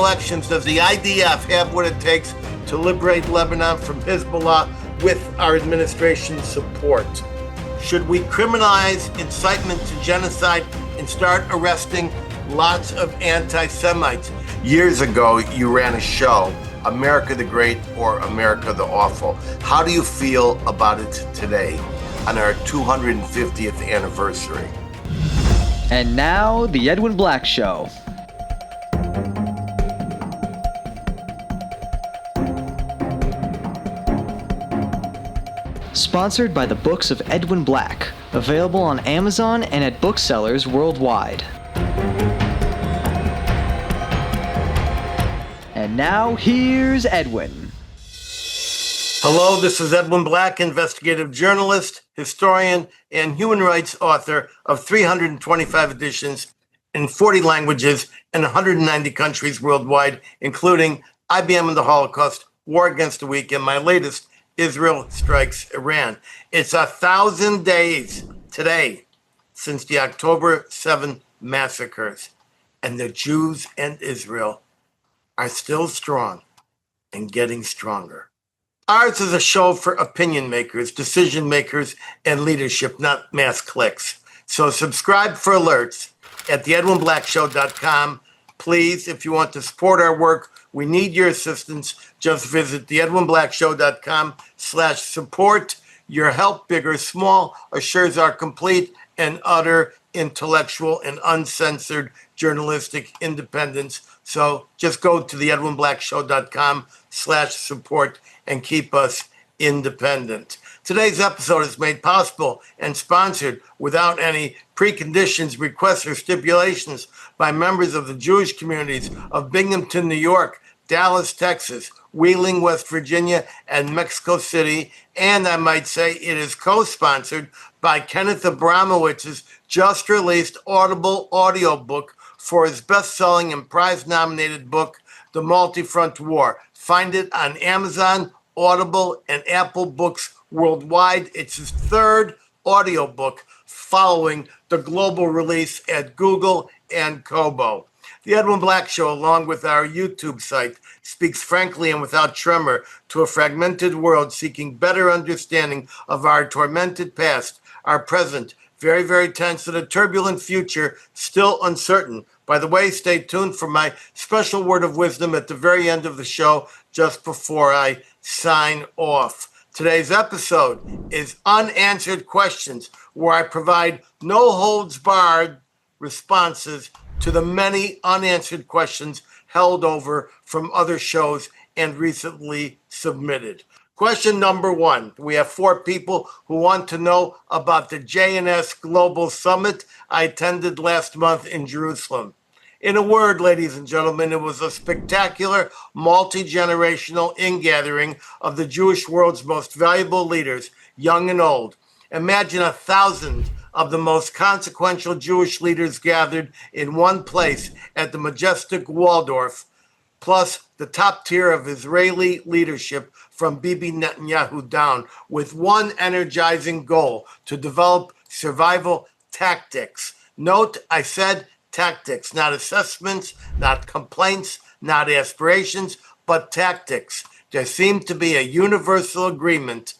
elections, does the IDF have what it takes to liberate Lebanon from Hezbollah with our administration's support? Should we criminalize incitement to genocide and start arresting lots of anti-Semites? Years ago, you ran a show, America the Great or America the Awful. How do you feel about it today on our 250th anniversary? And now, The Edwin Black Show. Sponsored by the Books of Edwin Black, available on Amazon and at booksellers worldwide. And now, here's Edwin. Hello, this is Edwin Black, investigative journalist, historian, and human rights author of 325 editions in 40 languages and 190 countries worldwide, including IBM and the Holocaust, War Against the Weak, and my latest, Israel Strikes Iran. It's 1,000 days today since the October 7 massacres, and the Jews and Israel are still strong and getting stronger. Ours is a show for opinion makers, decision makers, and leadership, not mass cliques. So subscribe for alerts at theedwinblackshow.com. Please, if you want to support our work, we need your assistance. Just visit theedwinblackshow.com/support. Your help, big or small, assures our complete and utter intellectual and uncensored journalistic independence. So just go to theedwinblackshow.com/support and keep us independent. Today's episode is made possible and sponsored without any preconditions, requests, or stipulations by members of the Jewish communities of Binghamton, New York, Dallas, Texas, Wheeling, West Virginia, and Mexico City. And I might say it is co-sponsored by Kenneth Abramowitz's just released Audible audiobook for his best-selling and prize-nominated book, The Multi-Front War. Find it on Amazon, Audible, and Apple Books worldwide. It's his third audiobook following the global release at Google and Kobo. The Edwin Black Show, along with our YouTube site, speaks frankly and without tremor to a fragmented world seeking better understanding of our tormented past, our present, very, very tense, and a turbulent future, still uncertain. By the way, stay tuned for my special word of wisdom at the very end of the show, just before I sign off. Today's episode is Unanswered Questions, where I provide no-holds-barred responses to the many unanswered questions held over from other shows and recently submitted. Question number one. We have 4 people who want to know about the JNS Global Summit I attended last month in Jerusalem. In a word, ladies and gentlemen, it was a spectacular, multi-generational ingathering of the Jewish world's most valuable leaders, young and old. Imagine 1,000 of the most consequential Jewish leaders gathered in one place at the majestic Waldorf, plus the top tier of Israeli leadership from Bibi Netanyahu down, with one energizing goal: to develop survival tactics. Note, I said tactics, not assessments, not complaints, not aspirations, but tactics. There seemed to be a universal agreement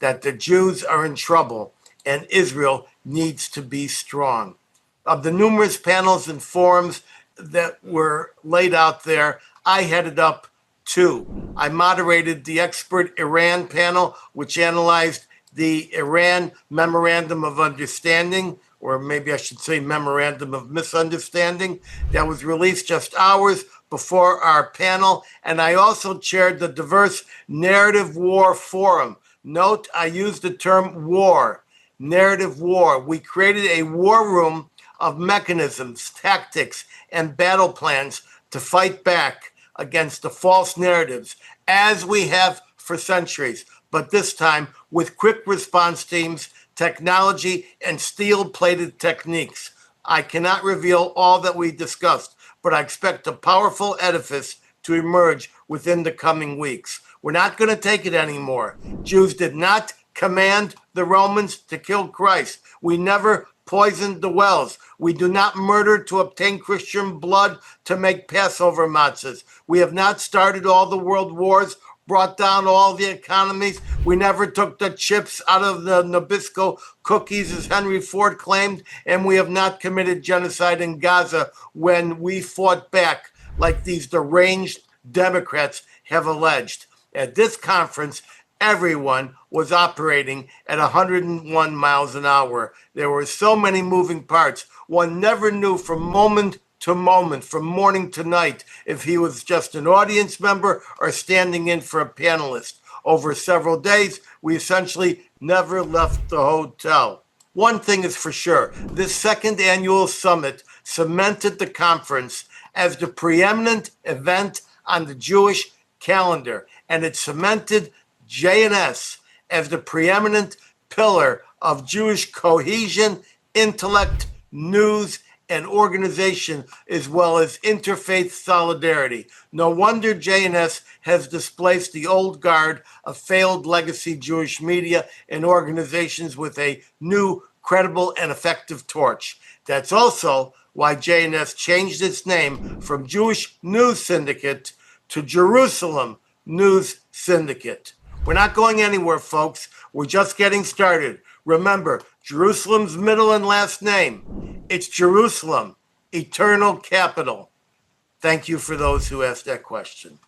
that the Jews are in trouble and Israel needs to be strong. Of the numerous panels and forums that were laid out there, I headed up 2. I moderated the expert Iran panel, which analyzed the Iran Memorandum of Understanding, or maybe I should say Memorandum of Misunderstanding, that was released just hours before our panel. And I also chaired the Diverse Narrative War Forum. Note, I used the term war, narrative war. We created a war room of mechanisms, tactics, and battle plans to fight back against the false narratives, as we have for centuries, but this time with quick response teams, technology, and steel-plated techniques. I cannot reveal all that we discussed, but I expect a powerful edifice to emerge within the coming weeks. We're not going to take it anymore. Jews did not command the Romans to kill Christ. We never poisoned the wells. We do not murder to obtain Christian blood to make Passover matzahs. We have not started all the world wars, brought down all the economies. We never took the chips out of the Nabisco cookies, as Henry Ford claimed, and we have not committed genocide in Gaza when we fought back like these deranged Democrats have alleged. At this conference, everyone was operating at 101 miles an hour. There were so many moving parts. One never knew from moment to moment, from morning to night, if he was just an audience member or standing in for a panelist. Over several days, we essentially never left the hotel. One thing is for sure, this second annual summit cemented the conference as the preeminent event on the Jewish calendar, and it cemented JNS as the preeminent pillar of Jewish cohesion, intellect, news, and organization, as well as interfaith solidarity. No wonder JNS has displaced the old guard of failed legacy Jewish media and organizations with a new, credible, and effective torch. That's also why JNS changed its name from Jewish News Syndicate to Jerusalem News Syndicate. We're not going anywhere, folks. We're just getting started. Remember, Jerusalem's middle and last name. It's Jerusalem, eternal capital. Thank you for those who asked that question.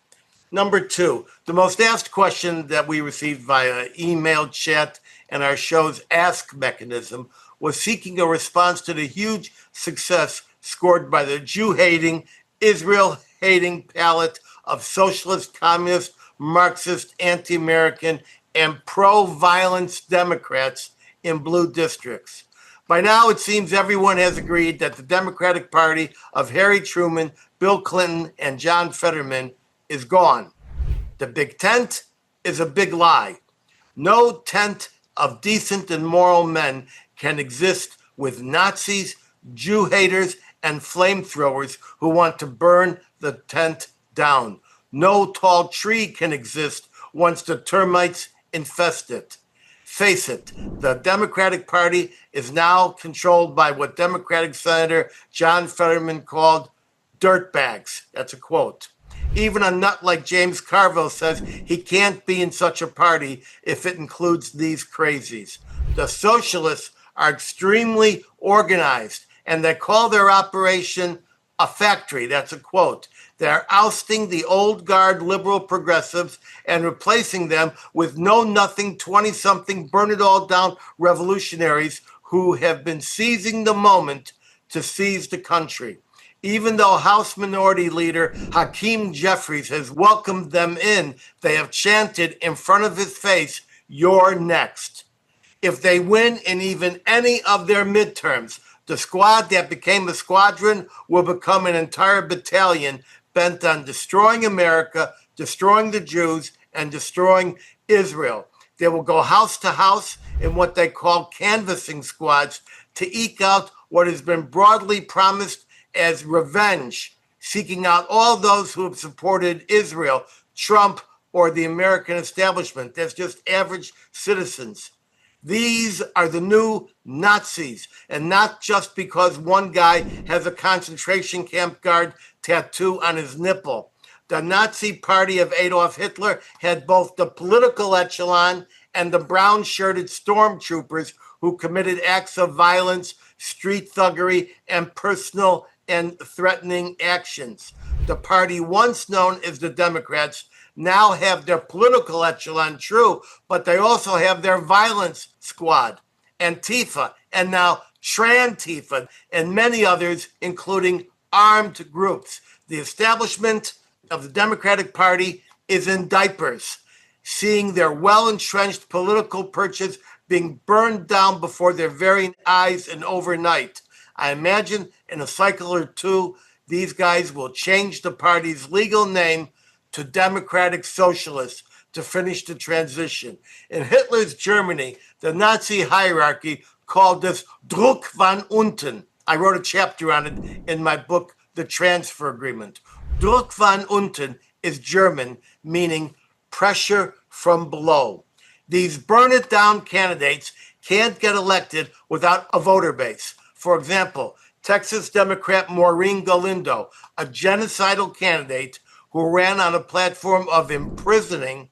Number two, the most asked question that we received via email, chat, and our show's Ask mechanism was seeking a response to the huge success scored by the Jew-hating, Israel-hating palette of socialist, communist, Marxist, anti-American, and pro-violence Democrats in blue districts. By now, it seems everyone has agreed that the Democratic Party of Harry Truman, Bill Clinton, and John Fetterman is gone. The big tent is a big lie. No tent of decent and moral men can exist with Nazis, Jew haters, and flamethrowers who want to burn the tent down. No tall tree can exist once the termites infest it. Face it, the Democratic Party is now controlled by what Democratic Senator John Fetterman called dirtbags. That's a quote. Even a nut like James Carville says he can't be in such a party if it includes these crazies. The socialists are extremely organized, and they call their operation a factory. That's a quote. They're ousting the old guard liberal progressives and replacing them with know-nothing 20-something burn-it-all-down revolutionaries who have been seizing the moment to seize the country. Even though House Minority Leader Hakeem Jeffries has welcomed them in, they have chanted in front of his face, "You're next." If they win in even any of their midterms, the squad that became a squadron will become an entire battalion bent on destroying America, destroying the Jews, and destroying Israel. They will go house to house in what they call canvassing squads to eke out what has been broadly promised as revenge, seeking out all those who have supported Israel, Trump, or the American establishment. That's just average citizens. These are the new Nazis, and not just because one guy has a concentration camp guard tattoo on his nipple. The Nazi party of Adolf Hitler had both the political echelon and the brown-shirted stormtroopers who committed acts of violence, street thuggery, and personal and threatening actions. The party once known as the Democrats now have their political echelon, true, but they also have their violence squad, Antifa, and now Trantifa, and many others, including armed groups. The establishment of the Democratic Party is in diapers, seeing their well-entrenched political perches being burned down before their very eyes and overnight. I imagine in a cycle or two, these guys will change the party's legal name to Democratic Socialists to finish the transition. In Hitler's Germany, the Nazi hierarchy called this Druck von unten. I wrote a chapter on it in my book, The Transfer Agreement. Druck von unten is German, meaning pressure from below. These burn-it-down candidates can't get elected without a voter base. For example, Texas Democrat Maureen Galindo, a genocidal candidate who ran on a platform of imprisoning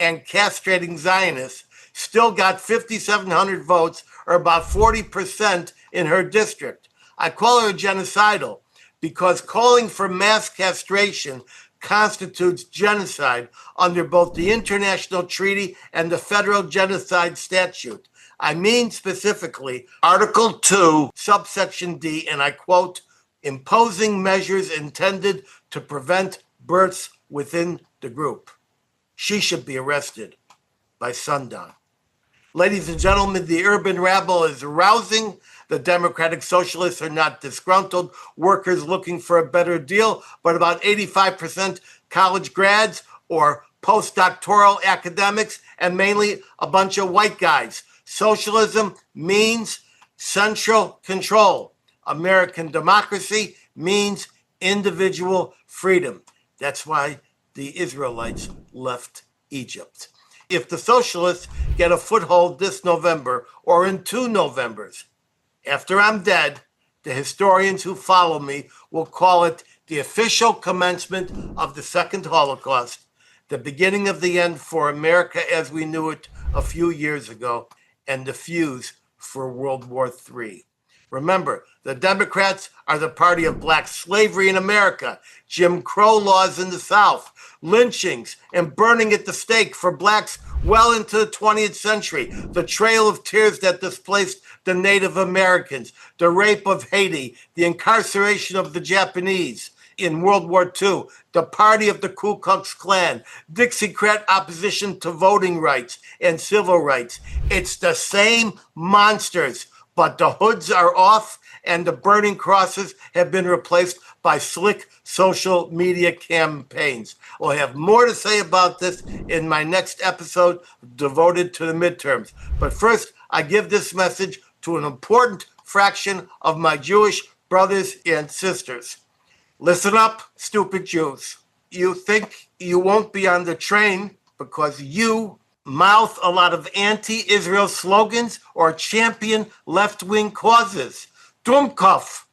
and castrating Zionists, still got 5,700 votes, or about 40% in her district. I call her genocidal because calling for mass castration constitutes genocide under both the international treaty and the federal genocide statute. I mean specifically Article 2, subsection D, and I quote, imposing measures intended to prevent births within the group. She should be arrested by sundown. Ladies and gentlemen, the urban rabble is arousing. The Democratic Socialists are not disgruntled workers looking for a better deal, but about 85% college grads or postdoctoral academics, and mainly a bunch of white guys. Socialism means central control. American democracy means individual freedom. That's why the Israelites left Egypt. If the socialists get a foothold this November or in 2 Novembers, after I'm dead, the historians who follow me will call it the official commencement of the Second Holocaust, the beginning of the end for America as we knew it a few years ago, and the fuse for World War III. Remember, the Democrats are the party of black slavery in America, Jim Crow laws in the South, lynchings and burning at the stake for blacks well into the 20th century, the Trail of Tears that displaced the Native Americans, the rape of Haiti, the incarceration of the Japanese in World War II, the party of the Ku Klux Klan, Dixiecrat opposition to voting rights and civil rights. It's the same monsters, but the hoods are off and the burning crosses have been replaced by slick social media campaigns. We'll have more to say about this in my next episode devoted to the midterms. But first, I give this message to an important fraction of my Jewish brothers and sisters. Listen up, stupid Jews. You think you won't be on the train because you mouth a lot of anti-Israel slogans or champion left-wing causes. Dumkopf.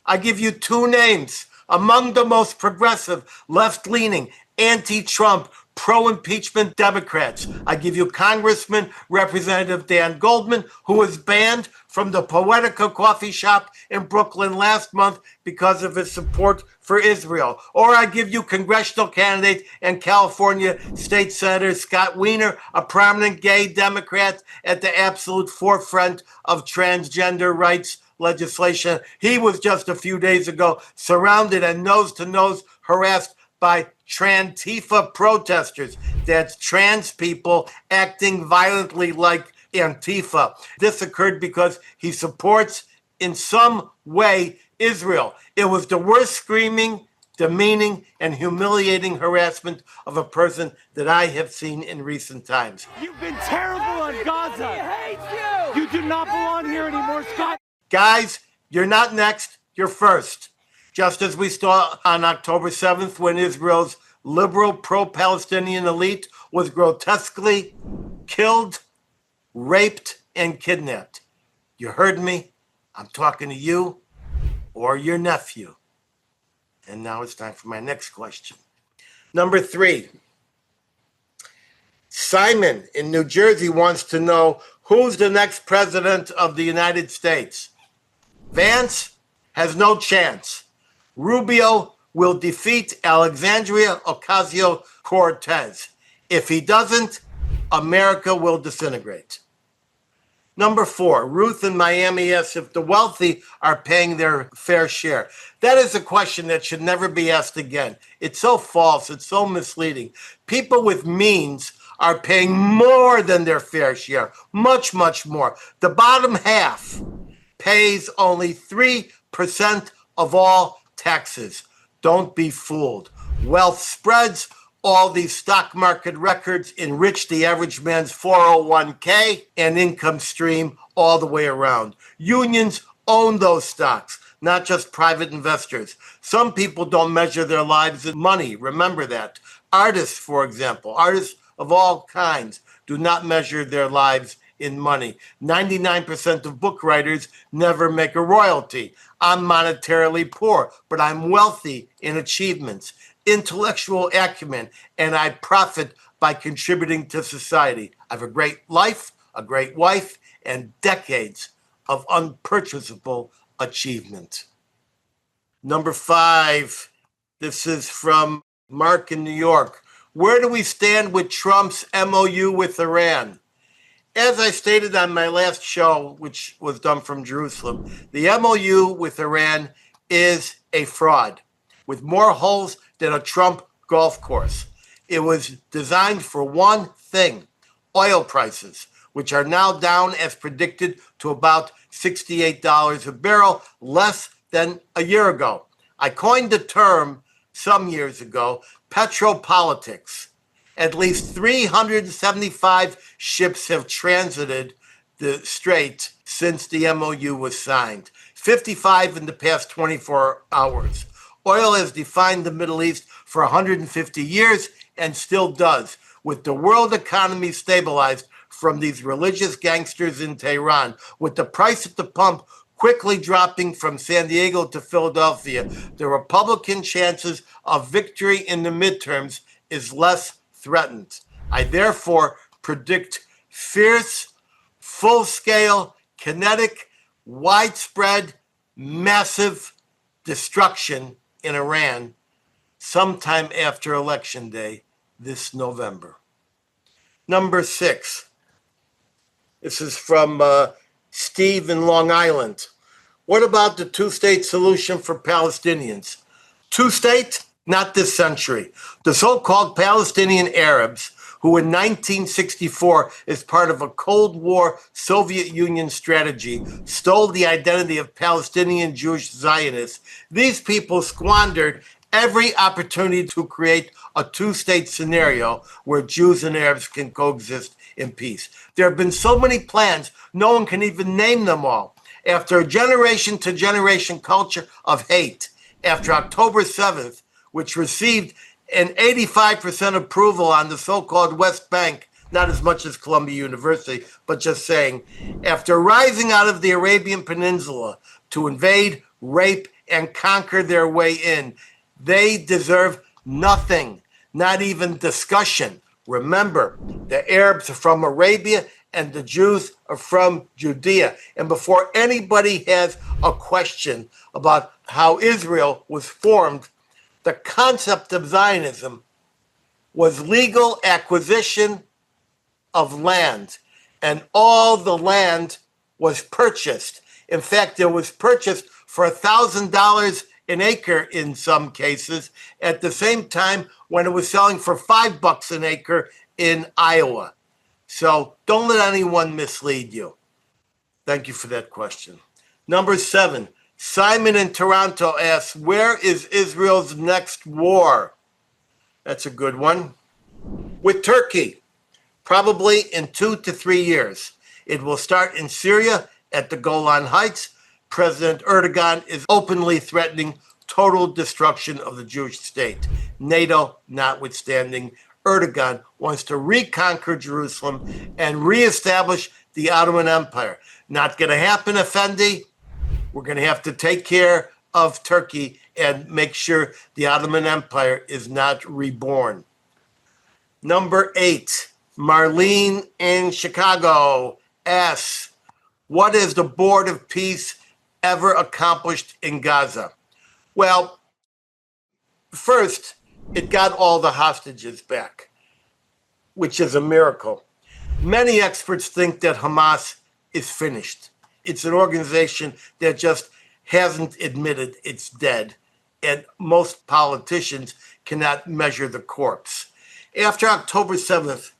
I give you 2 names among the most progressive, left-leaning, anti-Trump, pro-impeachment Democrats. I give you Congressman Representative Dan Goldman, who was banned from the Poetica coffee shop in Brooklyn last month because of his support for Israel. Or I give you congressional candidate and California State Senator Scott Wiener, a prominent gay Democrat at the absolute forefront of transgender rights legislation. He was just a few days ago surrounded and nose-to-nose harassed by Trantifa protesters. That's trans people acting violently like Antifa. This occurred because he supports, in some way, Israel. It was the worst screaming, demeaning, and humiliating harassment of a person that I have seen in recent times. You've been terrible on Gaza. He hates you. You do not belong here anymore, Scott. Guys, you're not next, you're first. Just as we saw on October 7th when Israel's liberal pro-Palestinian elite was grotesquely killed, raped, and kidnapped. You heard me? I'm talking to you or your nephew. And now it's time for my next question. Number 3. Simon in New Jersey wants to know who's the next president of the United States. Vance has no chance. Rubio will defeat Alexandria Ocasio-Cortez. If he doesn't, America will disintegrate. Number 4, Ruth in Miami asks if the wealthy are paying their fair share. That is a question that should never be asked again. It's so false. It's so misleading. People with means are paying more than their fair share, much, much more. The bottom half pays only 3% of all taxes. Don't be fooled. Wealth spreads. All these stock market records enrich the average man's 401k and income stream all the way around. Unions own those stocks, not just private investors. Some people don't measure their lives in money. Remember that. Artists, for example, artists of all kinds do not measure their lives in money. 99% of book writers never make a royalty. I'm monetarily poor, but I'm wealthy in achievements, intellectual acumen, and I profit by contributing to society. I have a great life, a great wife, and decades of unpurchasable achievement. Number 5, this is from Mark in New York. Where do we stand with Trump's MOU with Iran? As I stated on my last show, which was done from Jerusalem, the MOU with Iran is a fraud with more holes than a Trump golf course. It was designed for one thing: oil prices, which are now down as predicted to about $68 a barrel, less than a year ago. I coined the term some years ago, petropolitics. At least 375 ships have transited the strait since the MOU was signed, 55 in the past 24 hours. Oil has defined the Middle East for 150 years and still does, with the world economy stabilized from these religious gangsters in Tehran, with the price at the pump quickly dropping from San Diego to Philadelphia. The Republican chances of victory in the midterms is less threatened. I therefore predict fierce, full-scale, kinetic, widespread, massive destruction in Iran sometime after Election Day this November. Number 6. This is from Steve in Long Island. What about the two-state solution for Palestinians? Two-state? Not this century. The so-called Palestinian Arabs, who in 1964, as part of a Cold War Soviet Union strategy, stole the identity of Palestinian Jewish Zionists, these people squandered every opportunity to create a two-state scenario where Jews and Arabs can coexist in peace. There have been so many plans, no one can even name them all. After a generation-to-generation culture of hate, after October 7th, which received an 85% approval on the so-called West Bank, not as much as Columbia University, but just saying, after rising out of the Arabian Peninsula to invade, rape, and conquer their way in, they deserve nothing, not even discussion. Remember, the Arabs are from Arabia and the Jews are from Judea. And before anybody has a question about how Israel was formed, the concept of Zionism was legal acquisition of land, and all the land was purchased. In fact, it was purchased for $1,000 an acre in some cases, at the same time when it was selling for $5 an acre in Iowa. So don't let anyone mislead you. Thank you for that question. Number 7, Simon in Toronto asks, where is Israel's next war? That's a good one. With Turkey, probably in 2 to 3 years. It will start in Syria at the Golan Heights. President Erdogan is openly threatening total destruction of the Jewish state. NATO notwithstanding, Erdogan wants to reconquer Jerusalem and reestablish the Ottoman Empire. Not going to happen, Effendi. We're going to have to take care of Turkey and make sure the Ottoman Empire is not reborn. Number 8, Marlene in Chicago asks, what has the Board of Peace ever accomplished in Gaza? Well, first, it got all the hostages back, which is a miracle. Many experts think that Hamas is finished. It's an organization that just hasn't admitted it's dead, and most politicians cannot measure the corpse. After October 7th,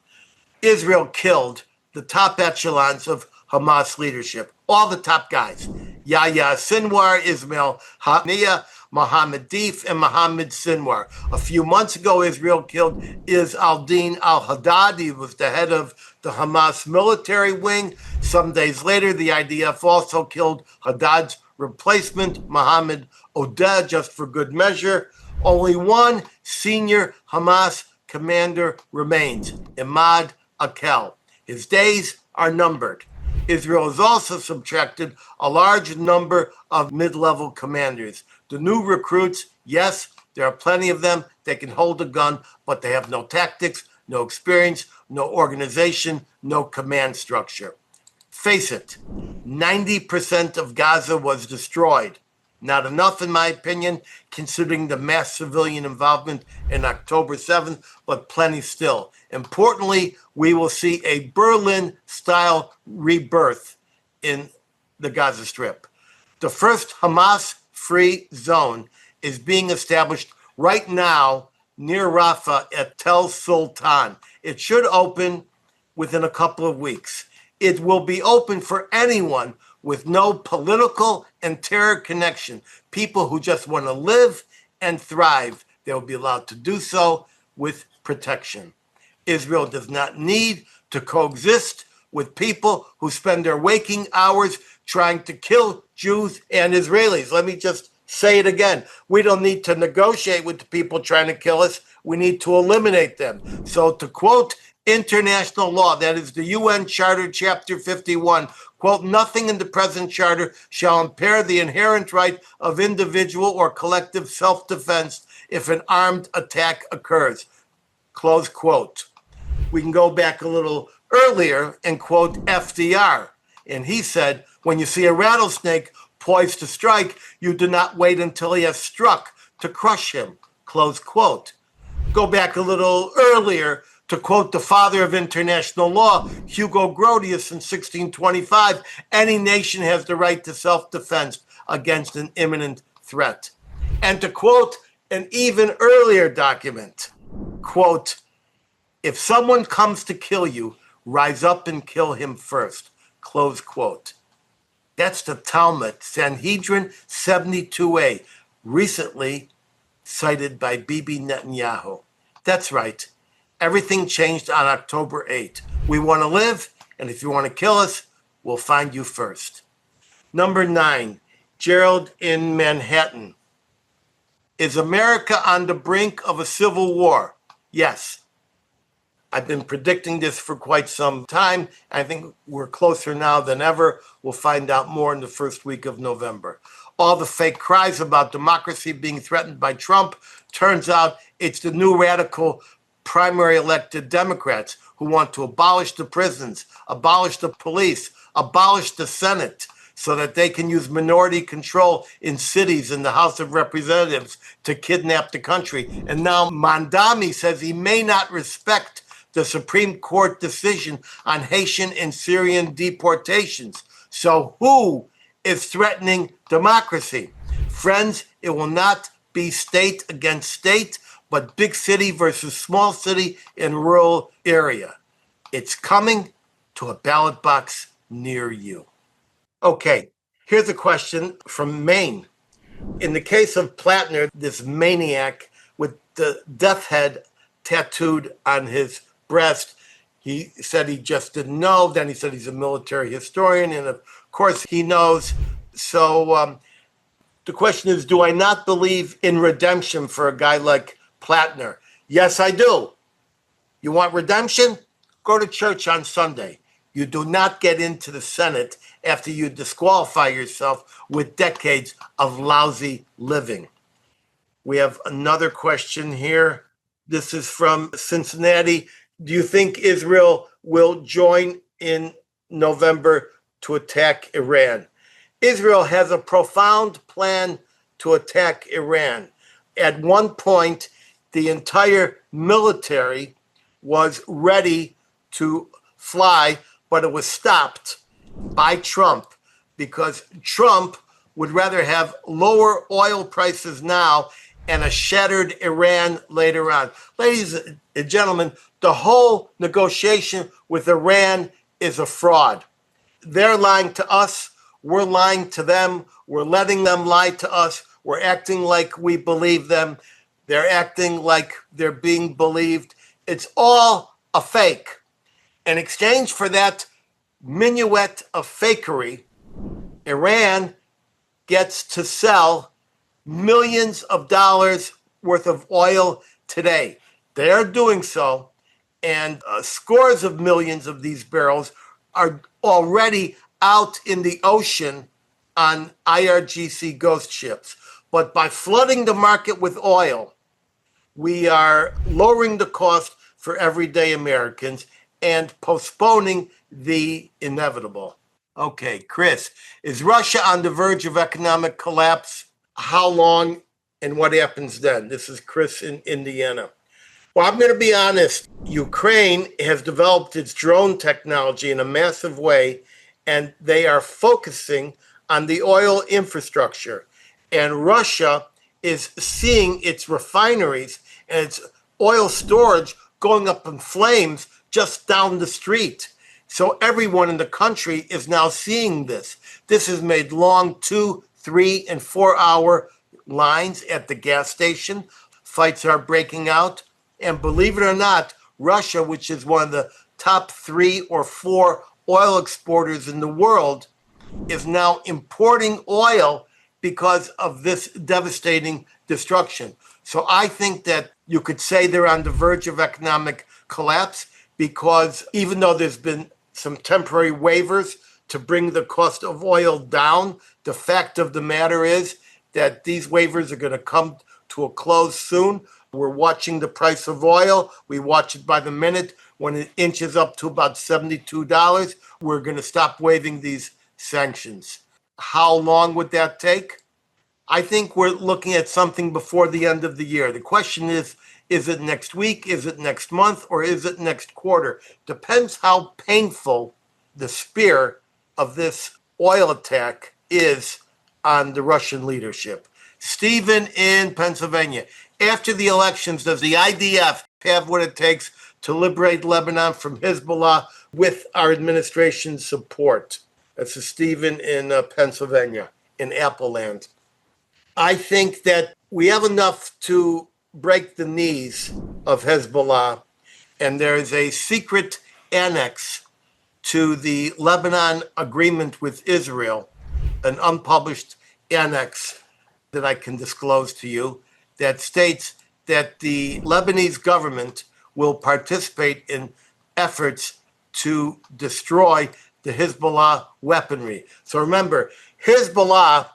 Israel killed the top echelons of Hamas leadership, all the top guys: Yahya Sinwar, Ismail Haniyeh, Mohammed Deif, and Mohammed Sinwar. A few months ago, Israel killed Izz al-Din al-Haddad. He was the head of the Hamas military wing. Some days later, the IDF also killed Haddad's replacement, Mohammed Odeh, just for good measure. Only one senior Hamas commander remains, Imad Akel. His days are numbered. Israel has also subjected a large number of mid-level commanders. The new recruits, yes, there are plenty of them. They can hold a gun, but they have no tactics, no experience, no organization, no command structure. Face it, 90% of Gaza was destroyed. Not enough, in my opinion, considering the mass civilian involvement in October 7th, but plenty still. Importantly, we will see a Berlin-style rebirth in the Gaza Strip. The first Hamas-free zone is being established right now near Rafah at Tel Sultan. It should open within a couple of weeks. It will be open for anyone with no political and terror connection. People who just want to live and thrive, they will be allowed to do so with protection. Israel does not need to coexist with people who spend their waking hours trying to kill Jews and Israelis. Let me just say it again. We don't need to negotiate with the people trying to kill us. We need to eliminate them. So to quote international law, that is the UN Charter, Chapter 51, quote, nothing in the present charter shall impair the inherent right of individual or collective self-defense if an armed attack occurs, close quote. We can go back a little earlier and quote FDR. And he said, when you see a rattlesnake poised to strike, you do not wait until he has struck to crush him, close quote. Go back a little earlier to quote the father of international law, Hugo Grotius, in 1625, any nation has the right to self-defense against an imminent threat. And to quote an even earlier document, quote, if someone comes to kill you, rise up and kill him first, close quote. That's the Talmud, Sanhedrin 72a, recently cited by Bibi Netanyahu. That's right. Everything changed on October 8th. We want to live, and if you want to kill us, we'll find you first. Number 9, Gerald in Manhattan. Is America on the brink of a civil war? Yes. I've been predicting this for quite some time. I think we're closer now than ever. We'll find out more in the first week of November. All the fake cries about democracy being threatened by Trump, turns out it's the new radical primary elected Democrats who want to abolish the prisons, abolish the police, abolish the Senate so that they can use minority control in cities in the House of Representatives to kidnap the country. And now Mandami says he may not respect the Supreme Court decision on Haitian and Syrian deportations. So who is threatening democracy? Friends, it will not be state against state, but big city versus small city in rural area. It's coming to a ballot box near you. Okay, here's a question from Maine. In the case of Plattner, this maniac with the death head tattooed on his breast, he said he just didn't know. Then he said he's a military historian, and of course he knows. So the question is, do I not believe in redemption for a guy like Plattner? Yes, I do. You want redemption? Go to church on Sunday. You do not get into the Senate after you disqualify yourself with decades of lousy living. We have another question here. This is from Cincinnati. Do you think Israel will join in November to attack Iran? Israel has a profound plan to attack Iran. At one point, the entire military was ready to fly, but it was stopped by Trump because Trump would rather have lower oil prices now and a shattered Iran later on. Ladies and gentlemen, the whole negotiation with Iran is a fraud. They're lying to us. We're lying to them. We're letting them lie to us. We're acting like we believe them. They're acting like they're being believed. It's all a fake. In exchange for that minuet of fakery, Iran gets to sell millions of dollars worth of oil today. They are doing so, and scores of millions of these barrels are already out in the ocean on IRGC ghost ships. But by flooding the market with oil, we are lowering the cost for everyday Americans and postponing the inevitable. Okay, Chris, is Russia on the verge of economic collapse? How long and what happens then? This is Chris in Indiana. Well, I'm going to be honest. Ukraine has developed its drone technology in a massive way, and they are focusing on the oil infrastructure. And Russia is seeing its refineries and its oil storage going up in flames just down the street. So everyone in the country is now seeing this. This has made long 2, 3, and 4 hour lines at the gas station. Fights are breaking out. And believe it or not, Russia, which is one of the top 3 or 4 oil exporters in the world, is now importing oil because of this devastating destruction. So I think that you could say they're on the verge of economic collapse, because even though there's been some temporary waivers to bring the cost of oil down, the fact of the matter is that these waivers are going to come to a close soon. We're watching the price of oil. We watch it by the minute. When it inches up to about $72, we're going to stop waiving these sanctions. How long would that take? I think we're looking at something before the end of the year. The question is it next week, is it next month, or is it next quarter? Depends how painful the spear of this oil attack is on the Russian leadership. Stephen in Pennsylvania. After the elections, does the IDF have what it takes to liberate Lebanon from Hezbollah with our administration's support? That's a Stephen in Pennsylvania, in Appleland. I think that we have enough to break the knees of Hezbollah, and there is a secret annex to the Lebanon agreement with Israel, an unpublished annex that I can disclose to you, that states that the Lebanese government will participate in efforts to destroy the Hezbollah weaponry. So remember, Hezbollah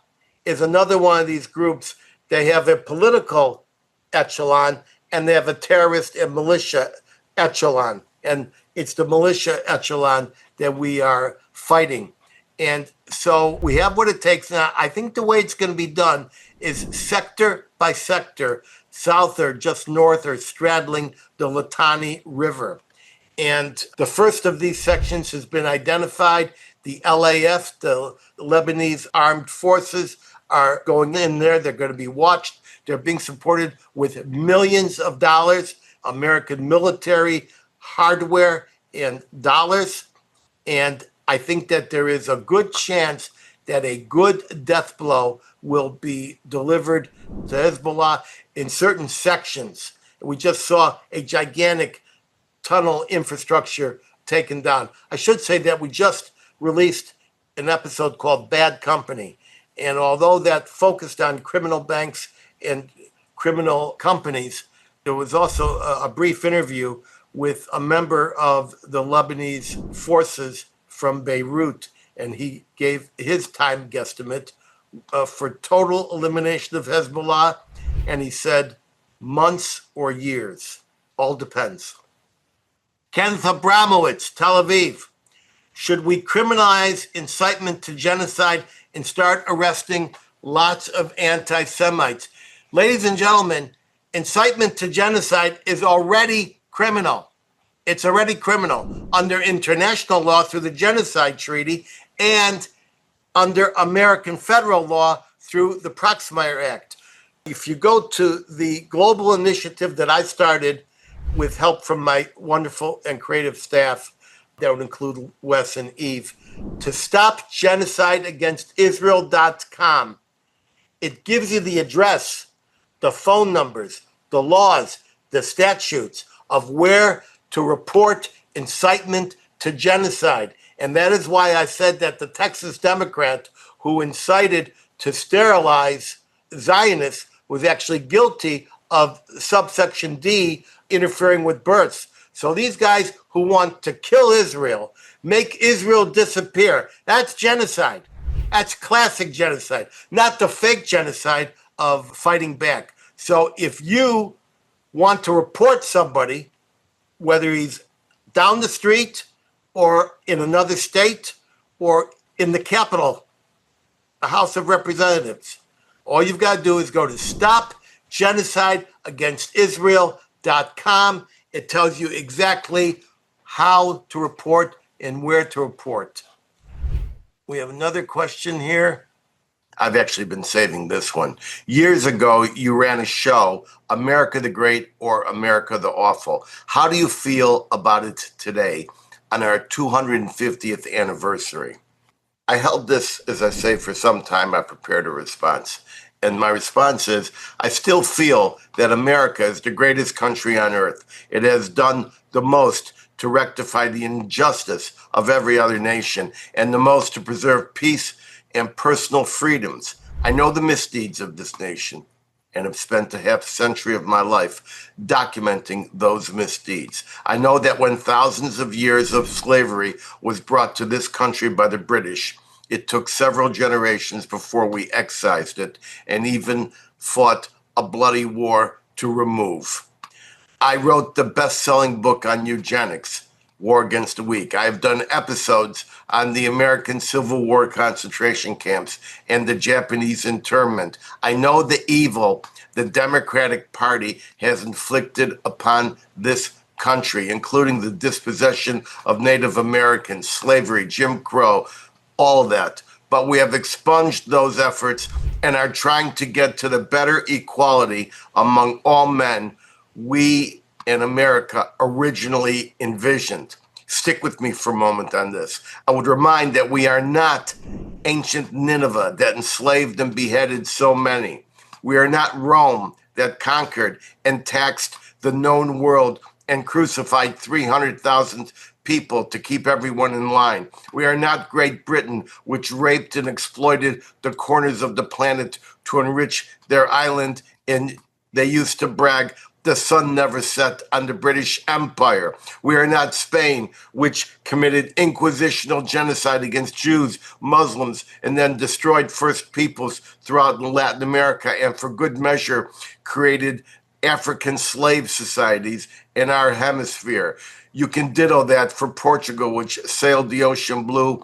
is another one of these groups. They have a political echelon and they have a terrorist and militia echelon. And it's the militia echelon that we are fighting. And so we have what it takes now. I think the way it's going to be done is sector by sector, south or just north or straddling the Litani River. And the first of these sections has been identified. The LAF, the Lebanese Armed Forces, are going in there. They're going to be watched. They're being supported with millions of dollars, American military hardware and dollars. And I think that there is a good chance that a good death blow will be delivered to Hezbollah in certain sections. We just saw a gigantic tunnel infrastructure taken down. I should say that we just released an episode called Bad Company. And although that focused on criminal banks and criminal companies, there was also a brief interview with a member of the Lebanese forces from Beirut, and he gave his time guesstimate for total elimination of Hezbollah, and he said months or years. All depends. Kenneth Abramowitz, Tel Aviv. Should we criminalize incitement to genocide and start arresting lots of anti-Semites? Ladies and gentlemen, incitement to genocide is already criminal. It's already criminal under international law through the Genocide Treaty and under American federal law through the Proxmire Act. If you go to the global initiative that I started with help from my wonderful and creative staff, that would include Wes and Eve, to stop genocide against Israel.com. It gives you the address, the phone numbers, the laws, the statutes of where to report incitement to genocide. And that is why I said that the Texas Democrat who incited to sterilize Zionists was actually guilty of subsection D, interfering with births. So these guys who want to kill Israel, make Israel disappear, that's genocide. That's classic genocide, not the fake genocide of fighting back. So if you want to report somebody, whether he's down the street or in another state or in the Capitol, the House of Representatives, all you've got to do is go to stopgenocideagainst.Israel.com. It tells you exactly how to report and where to report. We have another question here. I've actually been saving this one. Years ago, you ran a show, America the Great or America the Awful. How do you feel about it today on our 250th anniversary? I held this, as I say, for some time. I prepared a response. And my response is, I still feel that America is the greatest country on earth. It has done the most to rectify the injustice of every other nation and the most to preserve peace and personal freedoms. I know the misdeeds of this nation and have spent a half century of my life documenting those misdeeds. I know that when thousands of years of slavery was brought to this country by the British, it took several generations before we excised it and even fought a bloody war to remove. I wrote the best-selling book on eugenics, War Against the Weak. I have done episodes on the American Civil War concentration camps and the Japanese internment. I know the evil the Democratic Party has inflicted upon this country, including the dispossession of Native Americans, slavery, Jim Crow, all that. But we have expunged those efforts and are trying to get to the better equality among all men we in America originally envisioned. Stick with me for a moment on this. I would remind that we are not ancient Nineveh that enslaved and beheaded so many. We are not Rome that conquered and taxed the known world and crucified 300,000 people to keep everyone in line. We are not Great Britain, which raped and exploited the corners of the planet to enrich their island, and they used to brag the sun never set on the British Empire. We are not Spain, which committed inquisitional genocide against Jews, Muslims, and then destroyed First Peoples throughout Latin America, and for good measure created African slave societies in our hemisphere. You can ditto that for Portugal, which sailed the ocean blue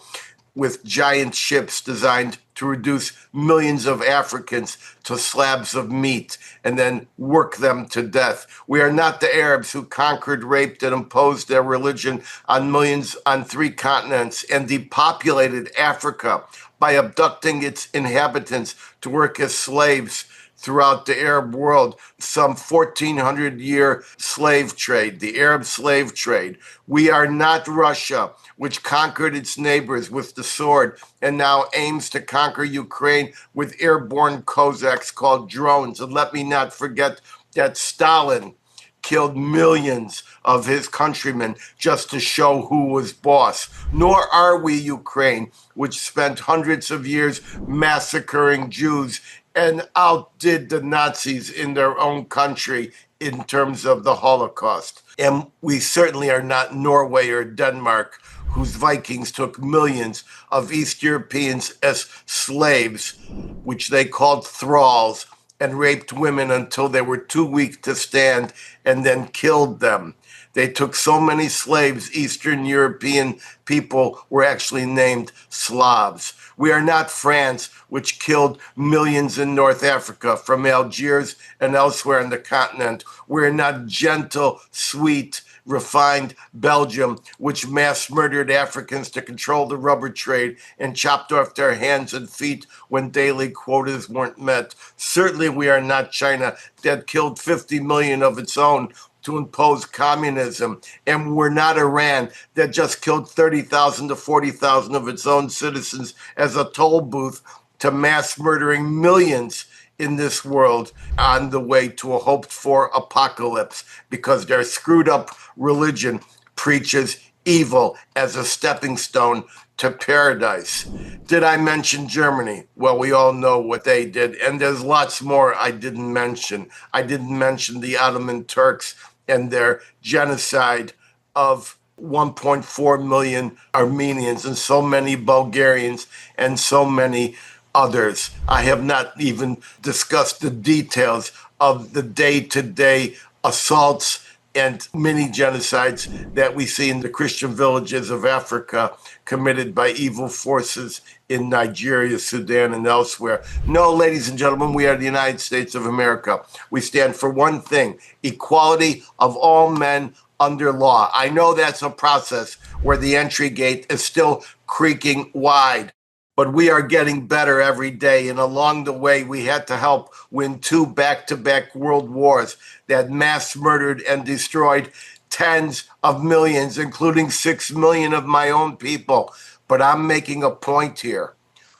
with giant ships designed to reduce millions of Africans to slabs of meat and then work them to death. We are not the Arabs who conquered, raped, and imposed their religion on millions on 3 continents and depopulated Africa by abducting its inhabitants to work as slaves throughout the Arab world, some 1,400-year slave trade, the Arab slave trade. We are not Russia, which conquered its neighbors with the sword and now aims to conquer Ukraine with airborne Cossacks called drones. And let me not forget that Stalin killed millions of his countrymen just to show who was boss. Nor are we Ukraine, which spent hundreds of years massacring Jews and outdid the Nazis in their own country in terms of the Holocaust. And we certainly are not Norway or Denmark, whose Vikings took millions of East Europeans as slaves, which they called thralls, and raped women until they were too weak to stand and then killed them. They took so many slaves, Eastern European people were actually named Slavs. We are not France, which killed millions in North Africa, from Algiers and elsewhere in the continent. We're not gentle, sweet, refined Belgium, which mass murdered Africans to control the rubber trade and chopped off their hands and feet when daily quotas weren't met. Certainly we are not China, that killed 50 million of its own to impose communism. And we're not Iran, that just killed 30,000 to 40,000 of its own citizens as a toll booth to mass murdering millions in this world on the way to a hoped-for apocalypse, because their screwed-up religion preaches evil as a stepping stone to paradise. Did I mention Germany? Well, we all know what they did, and there's lots more I didn't mention. I didn't mention the Ottoman Turks and their genocide of 1.4 million Armenians and so many Bulgarians and so many others. I have not even discussed the details of the day-to-day assaults and mini genocides that we see in the Christian villages of Africa committed by evil forces in Nigeria, Sudan, and elsewhere. No, ladies and gentlemen, we are the United States of America. We stand for one thing: equality of all men under law. I know that's a process where the entry gate is still creaking wide, but we are getting better every day. And along the way, we had to help win 2 back-to-back world wars that mass murdered and destroyed tens of millions, including 6 million of my own people. But I'm making a point here.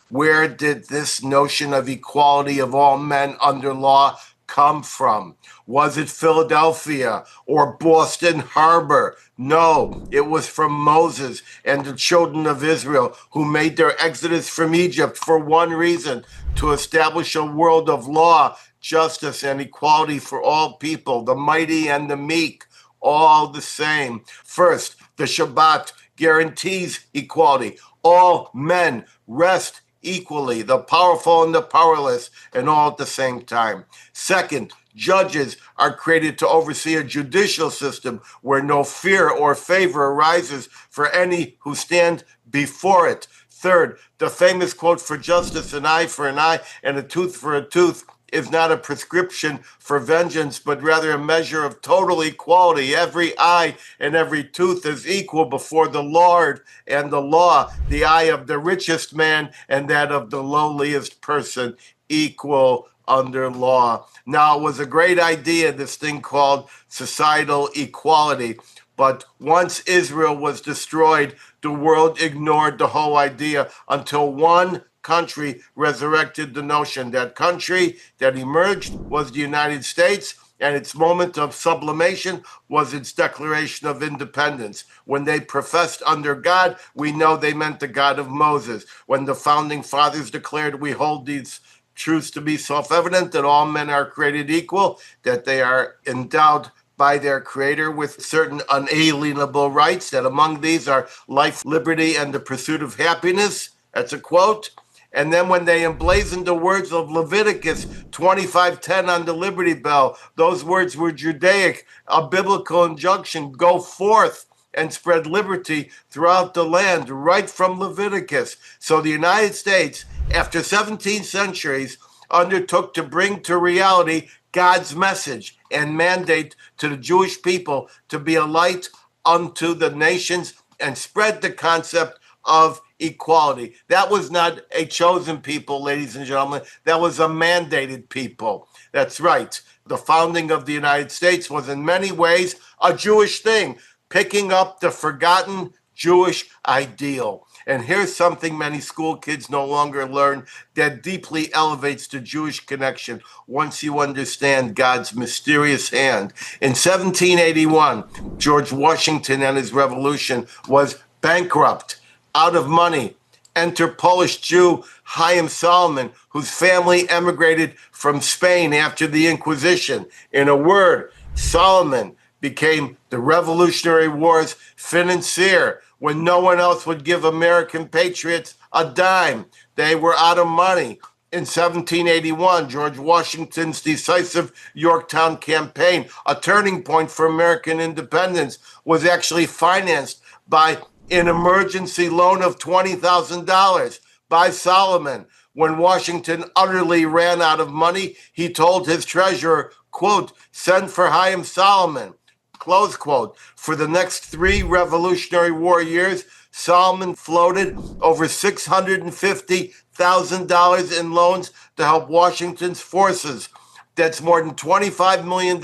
Where did this notion of equality of all men under law come from? Was it Philadelphia or Boston Harbor? No, it was from Moses and the children of Israel, who made their exodus from Egypt for one reason: to establish a world of law, justice, and equality for all people, the mighty and the meek, all the same. First, the Shabbat guarantees equality. All men rest equally, the powerful and the powerless, and all at the same time. Second, judges are created to oversee a judicial system where no fear or favor arises for any who stand before it. Third, the famous quote, "For justice, an eye for an eye and a tooth for a tooth," is not a prescription for vengeance, but rather a measure of total equality. Every eye and every tooth is equal before the Lord and the law. The eye of the richest man and that of the lowliest person equal under law. Now, it was a great idea, this thing called societal equality. But once Israel was destroyed, the world ignored the whole idea until one country resurrected the notion. That country that emerged was the United States, and its moment of sublimation was its declaration of independence. When they professed under God, we know they meant the God of Moses. When the founding fathers declared, "We hold these truths to be self-evident, that all men are created equal, that they are endowed by their creator with certain unalienable rights, that among these are life, liberty, and the pursuit of happiness." That's a quote. And then when they emblazoned the words of Leviticus 25:10 on the Liberty Bell, those words were Judaic, a biblical injunction: go forth and spread liberty throughout the land, right from Leviticus. So the United States, after 17 centuries, undertook to bring to reality God's message and mandate to the Jewish people to be a light unto the nations and spread the concept of equality. That was not a chosen people, ladies and gentlemen. That was a mandated people. That's right. The founding of the United States was in many ways a Jewish thing, picking up the forgotten Jewish ideal. And here's something many school kids no longer learn that deeply elevates the Jewish connection once you understand God's mysterious hand. In 1781, George Washington and his revolution was bankrupt, out of money. Enter Polish Jew Chaim Solomon, whose family emigrated from Spain after the Inquisition. In a word, Solomon became the Revolutionary War's financier. When no one else would give American patriots a dime, they were out of money. In 1781, George Washington's decisive Yorktown campaign, a turning point for American independence, was actually financed by an emergency loan of $20,000 by Solomon. When Washington utterly ran out of money, he told his treasurer, quote, "Send for Chaim Solomon," close quote. For the next 3 Revolutionary War years, Solomon floated over $650,000 in loans to help Washington's forces. That's more than $25 million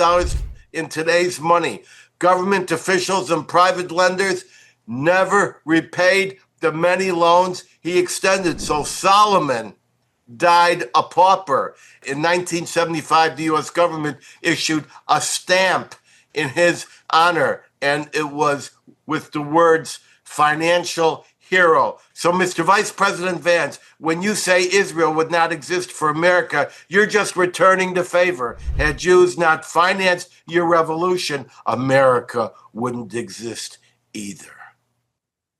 in today's money. Government officials and private lenders never repaid the many loans he extended. So Solomon died a pauper. In 1975, the U.S. government issued a stamp in his honor, and it was with the words "financial hero. So, Mr. Vice President Vance, when you say Israel would not exist for America, you're just returning the favor. Had Jews not financed your revolution, America wouldn't exist either.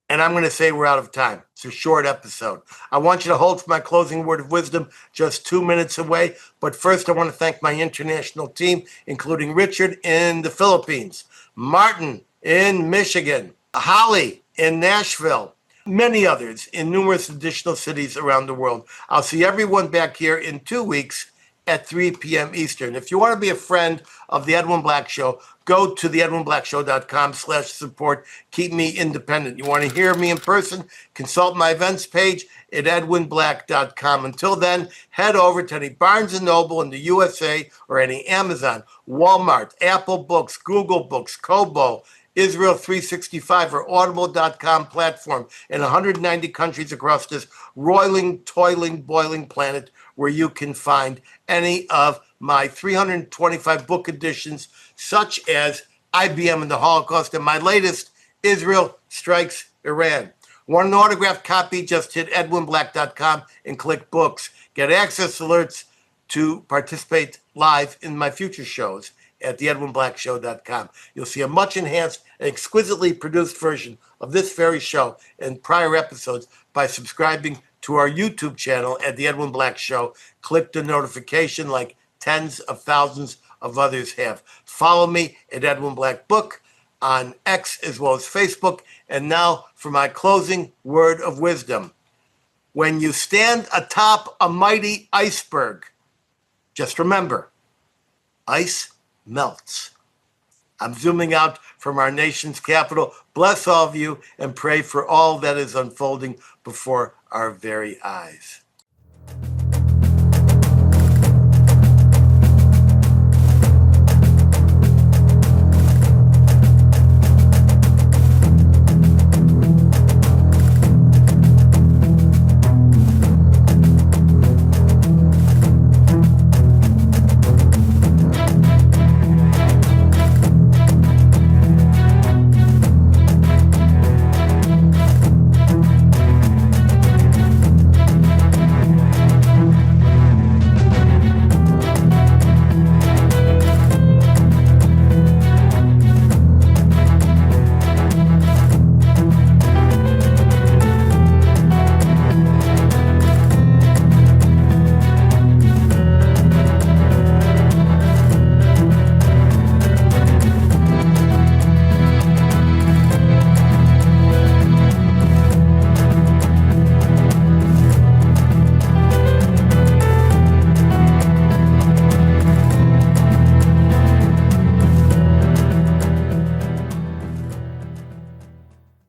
And I'm going to say we're out of time. It's a short episode. I want you to hold for my closing word of wisdom just 2 minutes away. But first, I want to thank my international team, including Richard in the Philippines, Martin in Michigan, Holly in Nashville, many others in numerous additional cities around the world. I'll see everyone back here in 2 weeks at 3 p.m. Eastern. If you want to be a friend of the Edwin Black Show, go to theedwinblackshow.com/support. Keep me independent. You want to hear me in person? Consult my events page at edwinblack.com. Until then, head over to any Barnes & Noble in the USA or any Amazon, Walmart, Apple Books, Google Books, Kobo, Israel 365 or audible.com platform in 190 countries across this roiling, toiling, boiling planet where you can find any of my 325 book editions, such as IBM and the Holocaust, and my latest, Israel Strikes Iran. Want an autographed copy? Just hit edwinblack.com and click books. Get access alerts to participate live in my future shows at theedwinblackshow.com. You'll see a much enhanced and exquisitely produced version of this very show and prior episodes by subscribing to our YouTube channel at The Edwin Black Show. Click the notification like tens of thousands of others have. Follow me at Edwin Black Book on X as well as Facebook. And now for my closing word of wisdom. When you stand atop a mighty iceberg, just remember, ice melts. I'm zooming out from our nation's capital. Bless all of you and pray for all that is unfolding before our very eyes.